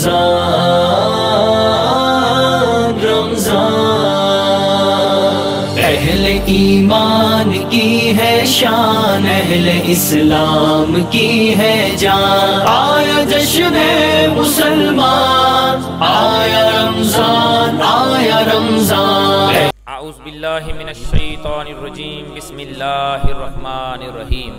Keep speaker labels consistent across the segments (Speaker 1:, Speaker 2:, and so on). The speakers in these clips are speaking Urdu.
Speaker 1: رمضان رمضان، اہل ایمان کی ہے شان، اہل اسلام کی ہے جان، آیا جشن مسلمان، آیا رمضان، آیا رمضان۔
Speaker 2: اعوذ باللہ من الشیطان الرجیم، بسم اللہ الرحمن الرحیم۔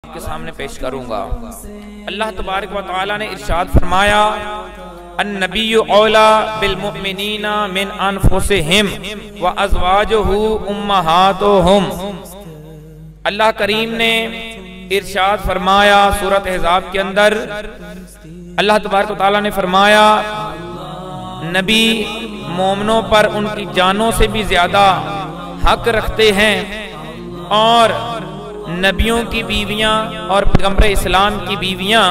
Speaker 2: کے سامنے پیش کروں گا۔ اللہ تبارک و تعالی نے ارشاد فرمایا، النبی اولا بالمؤمنین من انفسہم وازواجہ امہاتہم۔ اللہ کریم نے ارشاد فرمایا سورۃ احزاب کے اندر، اللہ تبارک و تعالی نے فرمایا نبی مومنوں پر ان کی جانوں سے بھی زیادہ حق رکھتے ہیں، اور نبیوں کی بیویاں اور پیغمبر اسلام کی بیویاں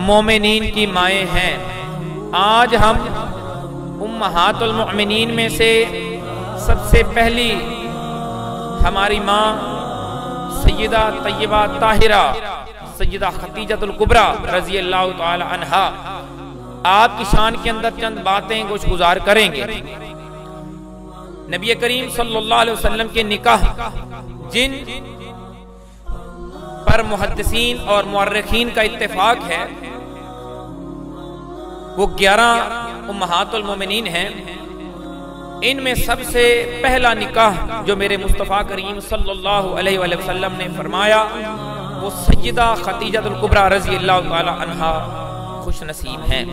Speaker 2: مومنین کی مائیں ہیں۔ آج ہم امہات المؤمنین میں سے سب سے پہلی ہماری ماں سیدہ طیبہ طاہرہ سیدہ خدیجہ الکبریٰ رضی اللہ تعالی عنہا، آپ کی شان کے اندر چند باتیں کچھ گزار کریں گے۔ نبی کریم صلی اللہ علیہ وسلم کے نکاح جن پر محدثین اور مورخین کا اتفاق ہے وہ 11 امہات المومنین ہیں۔ ان میں سب سے پہلا نکاح جو میرے مصطفیٰ کریم صلی اللہ علیہ وآلہ وسلم نے فرمایا وہ سیدہ خدیجہ الکبریٰ رضی اللہ تعالی عنہا خوش نصیب ہیں،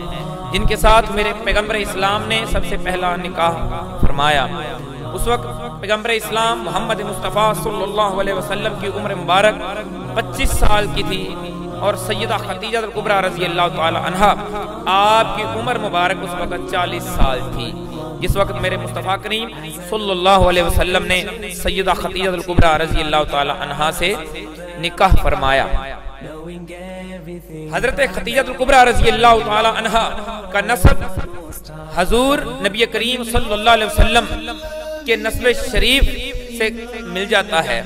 Speaker 2: جن کے ساتھ میرے پیغمبر اسلام نے سب سے پہلا نکاح فرمایا۔ اس وقت پیغمبر اسلام محمد مصطفیٰ صلی اللہ علیہ وسلم کی عمر مبارک 25 سال کی تھی، اور سیدہ خدیجہ الکبریٰ رضی اللہ تعالی عنہا آپ کی عمر مبارک اس وقت 40 سال تھی، جس وقت میرے مصطفیٰ کریم صلی اللہ علیہ وسلم نے سیدہ خدیجہ الکبریٰ رضی اللہ تعالی عنہا سے نکاح فرمایا۔ حضرت خدیجہ الکبریٰ رضی اللہ تعالی عنہا کا نسب حضور نبی کریم صلی اللہ علیہ وسلم کے نسب شریف سے مل جاتا ہے۔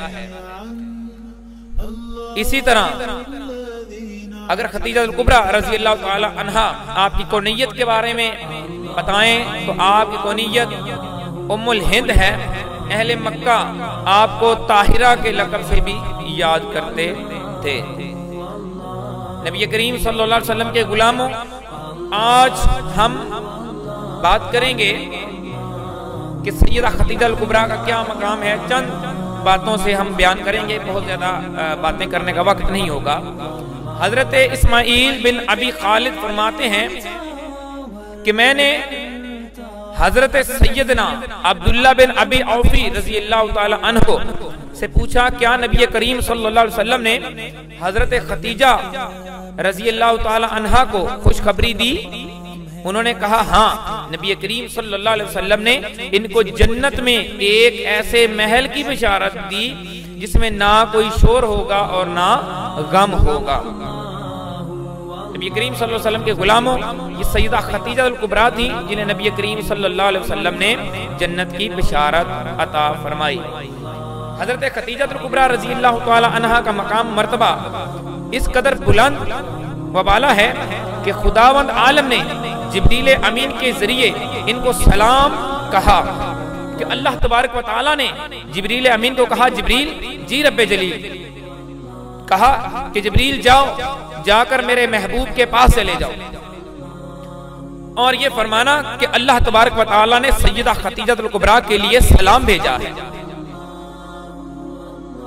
Speaker 2: اسی طرح اگر خدیجہ الکبریٰ رضی اللہ تعالی عنہا آپ کی کونیت کے بارے میں بتائیں تو آپ کی کونیت ام الہند ہے۔ اہل مکہ آپ کو طاہرہ کے لقب سے بھی یاد کرتے تھے۔ نبی کریم صلی اللہ علیہ وسلم کے غلاموں، آج ہم بات کریں گے کہ سیدہ خدیجہ الکبریٰ کا کیا مقام ہے۔ چند باتوں سے ہم بیان کریں گے، بہت زیادہ باتیں کرنے کا وقت نہیں ہوگا۔ حضرت اسماعیل بن ابی خالد فرماتے ہیں کہ میں نے حضرت سیدنا عبداللہ بن ابی اوفی رضی اللہ تعالی عنہ سے پوچھا کیا نبی کریم صلی اللہ علیہ وسلم نے حضرت خدیجہ رضی اللہ تعالی عنہا کو خوشخبری دی؟ انہوں نے کہا ہاں، نبی کریم صلی اللہ علیہ وسلم نے ان کو جنت میں ایک ایسے محل کی بشارت دی جس میں نہ کوئی شور ہوگا اور نہ غم ہوگا۔ نبی کریم صلی اللہ علیہ وسلم کے غلاموں یہ سیدہ خدیجہ الکبریٰ تھی جنہیں نبی کریم صلی اللہ علیہ وسلم نے جنت کی بشارت عطا فرمائی۔ حضرت خدیجہ الکبریٰ رضی اللہ تعالی عنہا کا مقام مرتبہ اس قدر بلند و بالا ہے کہ خداوند عالم نے جبریل امین کے ذریعے ان کو سلام کہا، کہ اللہ تبارک و تعالیٰ نے جبریل امین کو کہا جبریل جی رب جلیل، کہا کہ جبریل جاؤ، جا کر میرے محبوب کے پاس چلے جاؤ، اور یہ فرمانا کہ اللہ تبارک و تعالیٰ نے سیدہ خدیجہ الکبریٰ کے لیے سلام بھیجا ہے۔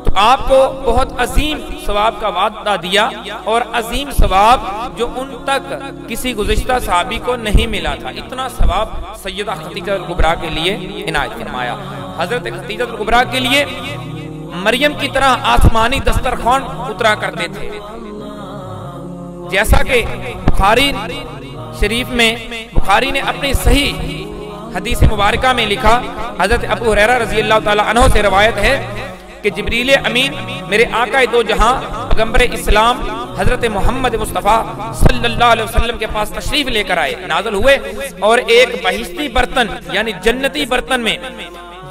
Speaker 2: تو آپ کو بہت عظیم ثواب کا وعدہ دیا، اور عظیم ثواب جو ان تک کسی گزشتہ صحابی کو نہیں ملا تھا، اتنا ثواب سیدہ خدیجہ الکبریٰ کے لیے عنایت فرمایا۔ حضرت خدیجہ الکبریٰ کے لیے مریم کی طرح آسمانی دسترخوان اترا کرتے تھے، جیسا کہ بخاری شریف میں بخاری نے اپنی صحیح حدیث مبارکہ میں لکھا، حضرت ابو ہریرہ رضی اللہ تعالی عنہ سے روایت ہے کہ جبریل امین میرے آقا دو جہاں پیغمبر اسلام حضرت محمد مصطفیٰ صلی اللہ علیہ وسلم کے پاس تشریف لے کر آئے، نازل ہوئے، اور ایک بہشتی برتن یعنی جنتی برتن میں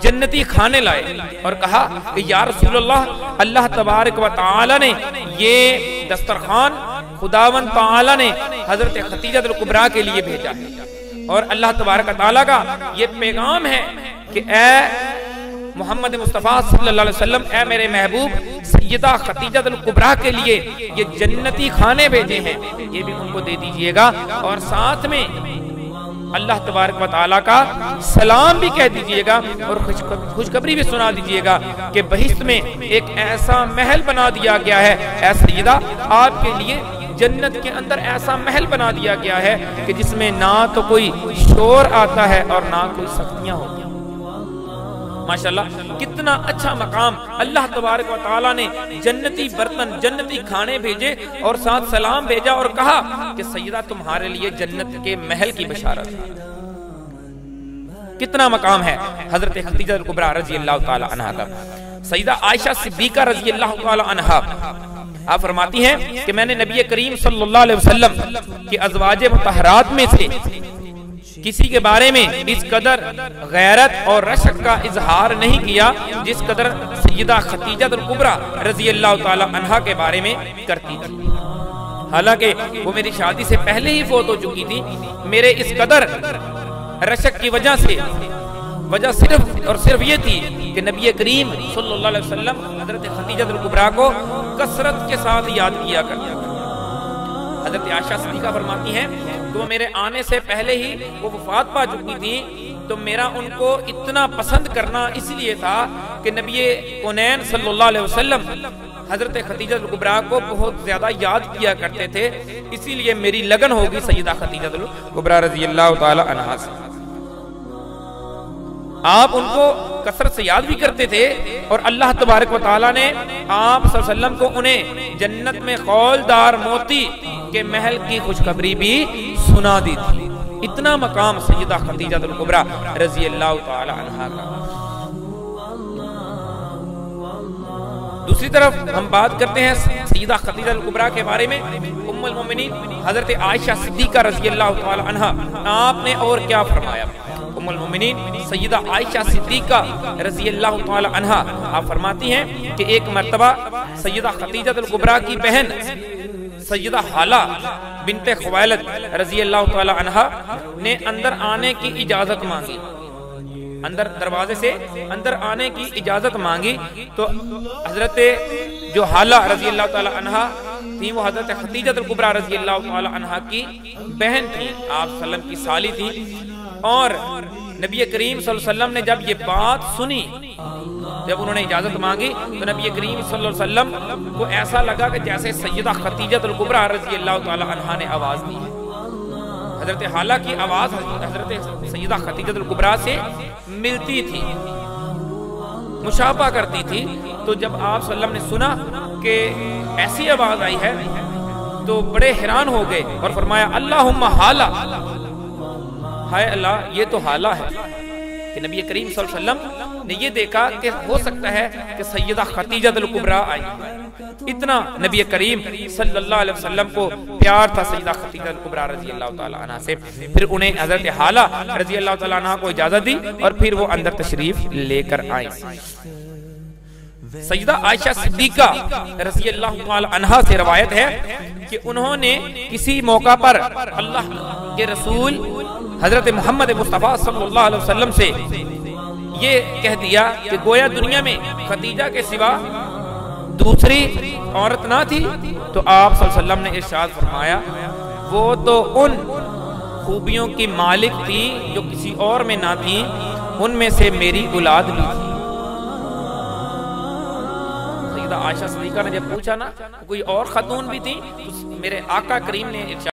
Speaker 2: جنتی کھانے لائے، اور کہا کہ یا رسول اللہ، اللہ تبارک و تعالی نے یہ دسترخوان خداوند تعالی نے حضرت خدیجہ الکبریٰ کے لیے بھیجا ہے، اور اللہ تبارک و تعالی کا یہ پیغام ہے کہ اے محمد مصطفیٰ صلی اللہ علیہ وسلم، اے میرے محبوب سیدہ خدیجہ الکبریٰ کے لیے یہ جنتی کھانے بھیجے ہیں، یہ بھی ان کو دے دیجئے گا، اور ساتھ میں اللہ تبارک و تعالیٰ کا سلام بھی کہہ دیجئے گا، اور خوشخبری بھی سنا دیجئے گا کہ بہشت میں ایک ایسا محل بنا دیا گیا ہے، اے سیدہ آپ کے لیے جنت کے اندر ایسا محل بنا دیا گیا ہے کہ جس میں نہ تو کوئی شور آتا ہے اور نہ کوئی سختیاں ہوتی ہیں۔ ماشاءاللہ کتنا اچھا مقام، اللہ تبارک و تعالیٰ نے جنتی برتن جنتی کھانے بھیجے اور ساتھ سلام بھیجا، اور کہا کہ سیدہ تمہارے لیے جنت کے محل کی بشارت ہے۔ کتنا مقام ہے حضرت خدیجہ الکبریٰ رضی اللہ تعالی عنہا کا۔ سیدہ عائشہ صدیقہ رضی اللہ تعالی عنہا آپ فرماتی ہیں کہ میں نے نبی کریم صلی اللہ علیہ وسلم کی ازواج مطہرات میں سے کسی کے بارے میں اس قدر غیرت اور رشک کا اظہار نہیں کیا جس قدر سیدہ خدیجہ الکبریٰ رضی اللہ تعالی عنہا کے بارے میں کرتی تھی۔ حالانکہ وہ میری شادی سے پہلے ہی فوت ہو چکی تھی، میرے اس قدر رشک کی وجہ صرف اور صرف یہ تھی کہ نبی کریم صلی اللہ علیہ وسلم حضرت خدیجہ الکبریٰ کو کثرت کے ساتھ یاد کیا کرتے تھے۔ حضرت عائشہ صدیقہ فرماتی ہیں کہ وہ میرے آنے سے پہلے ہی وہ وفات پا چکی تھی، تو میرا ان کو اتنا پسند کرنا اس لیے تھا کہ نبی کونین صلی اللہ علیہ وسلم حضرت خدیجہ الکبریٰ کو بہت زیادہ یاد کیا کرتے تھے، اسی لیے میری لگن ہوگی سیدہ خدیجہ الکبریٰ رضی اللہ تعالی عنہا سے۔ آپ ان کو کثرت سے یاد بھی کرتے تھے، اور اللہ تبارک و تعالیٰ نے آپ صلی اللہ علیہ وسلم کو انہیں جنت میں خولدار موتی کے محل کی خوشخبری بھی سنا دی تھی۔ اتنا مقام سیدہ خدیجہ الکبریٰ رضی اللہ تعالی عنہا کا۔ دوسری طرف ہم بات کرتے ہیں سیدہ خدیجہ الکبریٰ کے بارے میں، ام المومنین حضرت عائشہ صدیقہ رضی اللہ تعالی عنہا، آپ نے اور کیا فرمایا؟ ام المومنین سیدہ عائشہ صدیقہ رضی اللہ تعالی عنہا آپ فرماتی ہیں کہ ایک مرتبہ سیدہ خدیجہ الکبریٰ کی بہن سیدہ حالہ بنت خویلد رضی اللہ تعالی عنہا نے اندر آنے کی اجازت مانگی، دروازے سے اندر آنے کی اجازت مانگی، تو حضرت جو حالہ رضی اللہ تعالی عنہا تھی وہ حضرت خدیجہ الکبریٰ رضی اللہ تعالی عنہا کی بہن تھی، آپ صلی اللہ علیہ وسلم کی سالی تھی، اور نبی کریم صلی اللہ علیہ وسلم نے جب یہ بات سنی، جب انہوں نے اجازت مانگی، تو نبی کریم صلی اللہ علیہ وسلم کو ایسا لگا کہ جیسے سیدہ خدیجہ الکبریٰ رضی اللہ تعالی عنہا نے آواز دی ہے۔ حضرت حالہ کی آواز حضرت سیدہ خدیجہ الکبریٰ سے ملتی تھی۔ مشابہ کرتی تھی. تو جب آپ صلی اللہ علیہ وسلم نے سنا کہ ایسی آواز آئی ہے تو بڑے حیران ہو گئے اور فرمایا اللہم حالا، ہائے اللہ یہ تو حالا ہے. کہ نبی کریم صلی اللہ علیہ وسلم نے یہ دیکھا کہ ہو سکتا ہے کہ سیدہ خدیجہ الکبریٰ آئی. اتنا نبی کریم صلی اللہ علیہ وسلم کو پیار تھا سیدہ خدیجہ الکبریٰ رضی اللہ تعالیٰ عنہ سے. پھر انہیں حضرت حالہ رضی اللہ تعالیٰ عنہ کو اجازت دی اور پھر وہ اندر تشریف لے کر آئیں. سیدہ عائشہ صدیقہ رضی اللہ تعالیٰ عنہ سے روایت ہے کہ انہوں نے کسی موقع پر اللہ کے رسول حضرت محمد مصطفیٰ صلی اللہ علیہ وسلم سے یہ کہہ دیا کہ گویا دنیا میں خدیجہ کے سوا دوسری عورت نہ تھی. تو آپ صلی اللہ علیہ وسلم نے ارشاد فرمایا وہ تو ان خوبیوں کی مالک تھی جو کسی اور میں نہ تھی، ان میں سے میری اولاد بھی تھی. سیدہ عائشہ صدیقہ نے جب پوچھا نا کوئی اور خاتون بھی تھی تو میرے آقا کریم نے ارشاد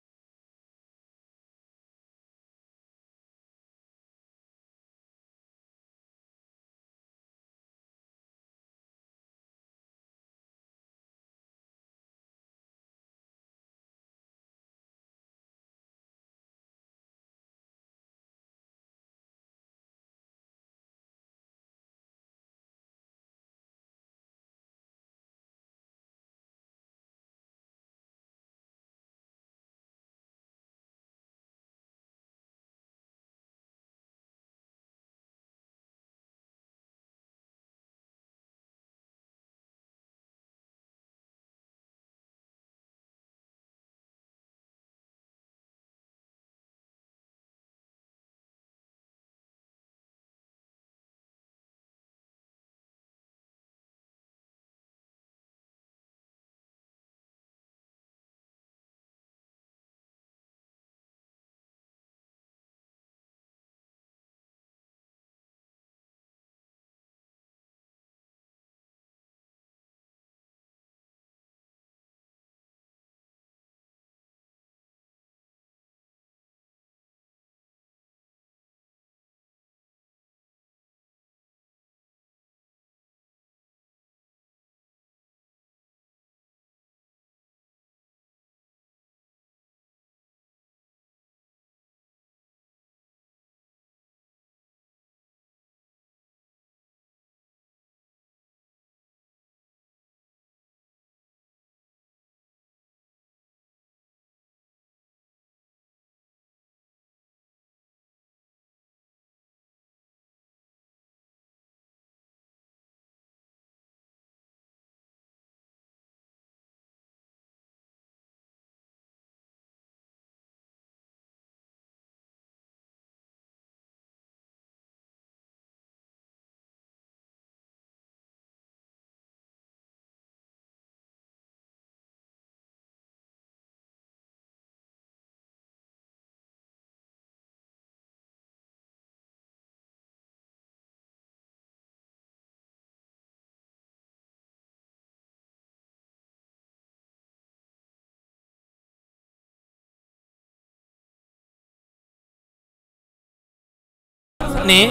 Speaker 2: نے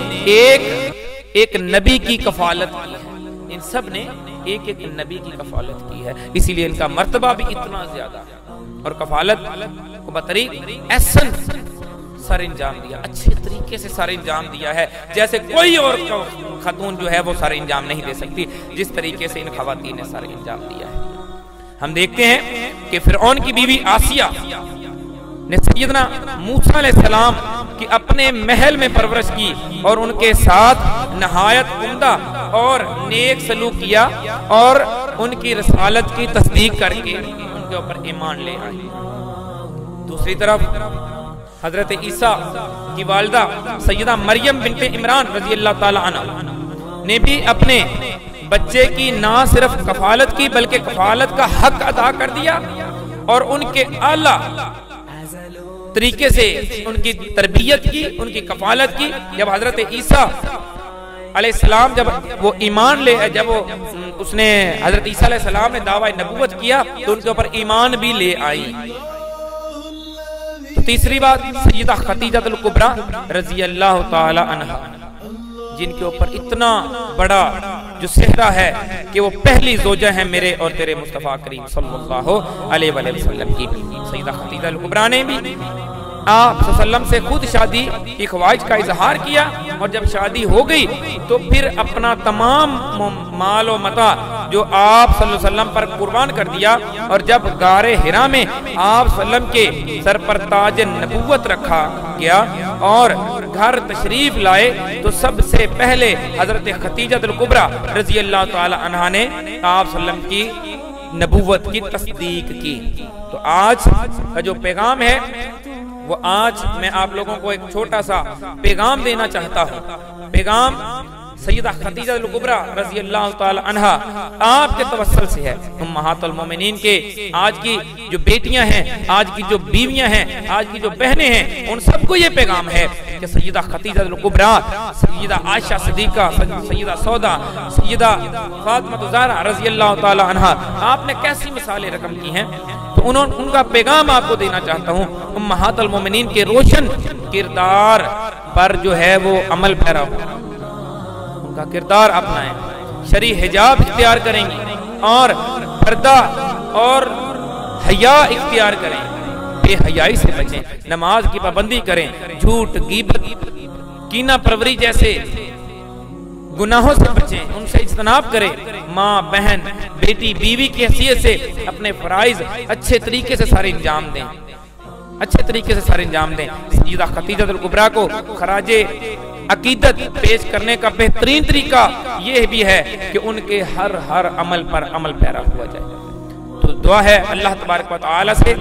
Speaker 2: ایک نبی کی کفالت کی ہے. ان سب نے ایک نبی کی کفالت کی ہے، اسی لیے ان کا مرتبہ بھی اتنا زیادہ ہے. اور کفالت کو بطریق احسن سر انجام دیا، اچھے طریقے سے سر انجام دیا ہے، جیسے کوئی اور خاتون جو ہے وہ سر انجام نہیں دے سکتی جس طریقے سے ان خواتین نے سر انجام دیا ہے. ہم دیکھتے ہیں کہ فرعون کی بیوی آسیہ نے سیدنا موسیٰ علیہ السلام کی اپنے محل میں پرورش کی اور ان کے ساتھ نہایت عمدہ اور نیک سلوک کیا اور ان کی رسالت کی تصدیق کر کے ان کے اوپر ایمان لے آئی. دوسری طرف حضرت عیسیٰ کی والدہ سیدہ مریم بنت عمران رضی اللہ تعالی عنہ نے بھی اپنے بچے کی نہ صرف کفالت کی بلکہ کفالت کا حق ادا کر دیا اور ان کے اعلیٰ طریقے سے ان کی تربیت کی، ان کی کفالت کی. جب حضرت عیسیٰ علیہ السلام جب وہ ایمان لے جب وہ اس نے حضرت عیسیٰ علیہ السلام نے دعوی نبوت کیا تو ان کے اوپر ایمان بھی لے آئی. تو تیسری بات سیدہ خدیجہ الکبریٰ رضی اللہ تعالی عنہ جن کے اوپر اتنا بڑا جو صحرا ہے کہ وہ پہلی زوجہ ہیں میرے اور تیرے مصطفیٰ کریم صلی اللہ علیہ وآلہ وسلم کی۔ سیدہ خدیجہ الکبریٰ نے بھی آپ صلی اللہ علیہ وسلم سے خود شادی کی خواہش کا اظہار کیا، اور جب شادی ہو گئی تو پھر اپنا تمام مال و متاع جو آپ صلی اللہ علیہ وسلم پر قربان کر دیا، اور جب غار حرا میں آپ صلی اللہ علیہ وسلم کے سر پر تاج نبوت رکھا گیا اور گھر تشریف لائے تو سب سے پہلے حضرت خدیجہ الکبریٰ رضی اللہ تعالی عنہا نے آپ صلی اللہ علیہ وسلم کی نبوت کی تصدیق کی۔ تو آج کا جو پیغام ہے وہ آج میں آپ لوگوں کو ایک چھوٹا سا پیغام دینا چاہتا ہوں۔ پیغام سیدہ خدیجہ الکبریٰ رضی اللہ تعالی عنہا آپ کے توسل سے ہے۔ امہات المومنین کے آج کی جو بیٹیاں ہیں، آج کی جو بیویاں ہیں، آج کی جو بہنیں ہیں، ان سب کو یہ پیغام ہے کہ سیدہ خدیجہ الکبریٰ، سیدہ عائشہ صدیقہ، سیدہ سودا، سیدہ فاطمہ زہرا رضی اللہ تعالی عنہا آپ نے کیسی مثالیں رقم کی ہیں، تو ان کا پیغام آپ کو دینا چاہتا ہوں۔ امہات المومنین کے روشن کردار پر جو ہے وہ عمل پیرا ہو، ان کا کردار اپنائیں، شرعی حجاب اختیار کریں گی اور پردہ اور حیا اختیار کریں، بے حیائی سے بچیں، نماز کی پابندی کریں، جھوٹ، غیبت، کینہ پروری جیسے گناہوں سے بچیں، ان سے اجتناب کریں، ماں، بہن، بیٹی، بیوی کی حیثیت سے اپنے فرائض اچھے طریقے سے سارے انجام دیں، اچھے طریقے سے سارے انجام دیں۔ سیدہ خدیجہ الکبریٰ کو خراج عقیدت پیش کرنے کا بہترین طریقہ یہ بھی ہے کہ ان کے ہر عمل پر عمل پیرا ہوا جائے۔ تو دعا ہے اللہ تبارک و تعالی سے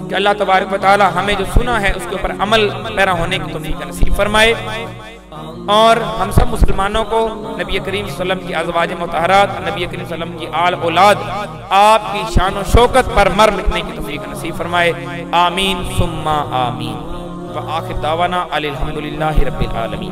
Speaker 2: کہ اللہ تبارک و تعالی ہمیں جو سنا ہے اس کے اوپر عمل پیرا ہونے کی توفیق نصیب فرمائے، اور ہم سب مسلمانوں کو نبی کریم صلی اللہ علیہ وسلم کی ازواج مطہرات، نبی کریم صلی اللہ علیہ وسلم کی آل اولاد، آپ کی شان و شوکت پر مر مٹنے کی توفیق نصیب فرمائے، آمین ثم آمین۔ وآخر دعوانا الحمدللہ رب العالمین۔